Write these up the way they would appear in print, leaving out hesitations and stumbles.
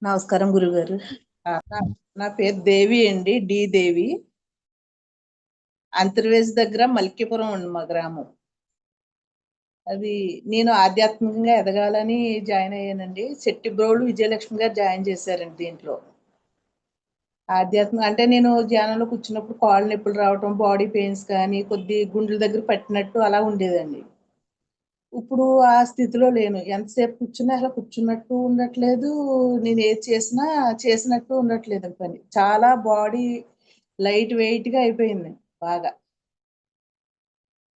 నమస్కారం గురుగారు. నా పేరు దేవి అండి, డి దేవి. అంతర్వేది దగ్గర మల్కీపురం ఉంది మా గ్రామం. అది నేను ఆధ్యాత్మికంగా ఎదగాలని జాయిన్ అయ్యానండి. శెట్టిబ్రోలు విజయలక్ష్మి గారు జాయిన్ చేశారండి దీంట్లో. ఆధ్యాత్మిక అంటే నేను ధ్యానంలో కూర్చున్నప్పుడు కాళ్ళు నొప్పులు రావటం, బాడీ పెయిన్స్ కానీ, కొద్ది గుండెల దగ్గర పట్టినట్టు అలా ఉండేదండి. ఇప్పుడు ఆ స్థితిలో లేను. ఎంతసేపు కూర్చున్నా అసలు కూర్చున్నట్టు ఉండట్లేదు. నేను ఏది చేసినా చేసినట్టు ఉండట్లేదు పని. చాలా బాడీ లైట్ వెయిట్‌గా అయిపోయింది బాగా.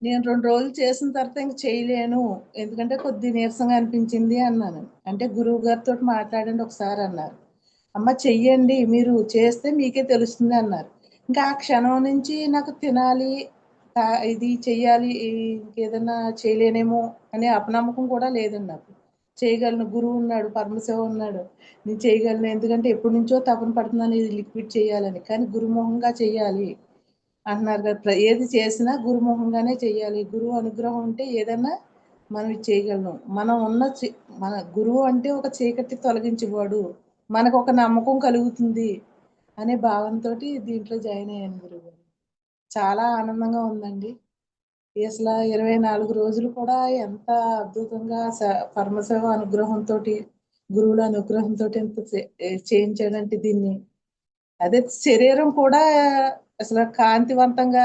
నేను 2 రోజులు చేసిన తర్వాత ఇంక చేయలేను. ఎందుకంటే కొద్ది నీరసంగా అనిపించింది అన్నాను. అంటే గురువు గారితోటి మాట్లాడండి ఒకసారి అన్నారు. అమ్మ చెయ్యండి, మీరు చేస్తే మీకే తెలుస్తుంది అన్నారు. ఇంకా ఆ క్షణం నుంచి నాకు తినాలి, ఇది చెయ్యాలి, ఇంకేదన్నా చేయలేనేమో అనే అపనమ్మకం కూడా లేదండి నాకు. చేయగలను, గురువు ఉన్నాడు, పరమశివ ఉన్నాడు. నేను చేయగలను. ఎందుకంటే ఎప్పటినుంచో తపన పడుతున్నాను ఇది లిక్విడ్ చేయాలని. కానీ గురుముఖంగా చెయ్యాలి అంటున్నారు కదా! ఏది చేసినా గురుముఖంగానే చెయ్యాలి. గురువు అనుగ్రహం ఉంటే ఏదన్నా మనం ఇది చేయగలం. మనం ఉన్న మన గురువు అంటే ఒక చీకటి తొలగించేవాడు. మనకొక నమ్మకం కలుగుతుంది అనే భావంతోటి దీంట్లో జాయిన్ అయ్యాను గురువుగారు. చాలా ఆనందంగా ఉందండి. అసల 24 రోజులు కూడా ఎంత అద్భుతంగా పరమశివ అనుగ్రహంతోటి, గురువుల అనుగ్రహంతోటి ఎంత చేయించాడంటే దీన్ని. అదే శరీరం కూడా అసల కాంతివంతంగా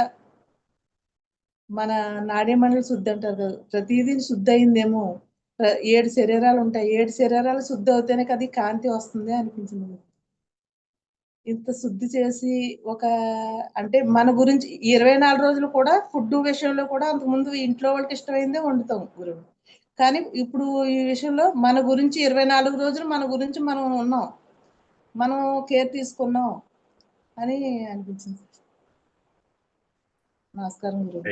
మన నాడీమండలి శుద్ధి అంటారు కదా! ప్రతీదీ శుద్ధయిందేమో. 7 శరీరాలుంటాయి. 7 శరీరాలు శుద్ధవుతేనే కదా ఈ కాంతి వస్తుంది అనిపించింది. ఇంత శుద్ధి చేసి ఒక అంటే మన గురించి 24 రోజులు కూడా ఫుడ్డు విషయంలో కూడా అంతకుముందు ఇంట్లో వాళ్ళకి ఇష్టమైందే వండుతాం గురువు. కానీ ఇప్పుడు ఈ విషయంలో మన గురించి 24 రోజులు మన గురించి మనం ఉన్నాం. మనం కేర్ తీసుకున్నాం అని అనిపించింది. నమస్కారం గురువు.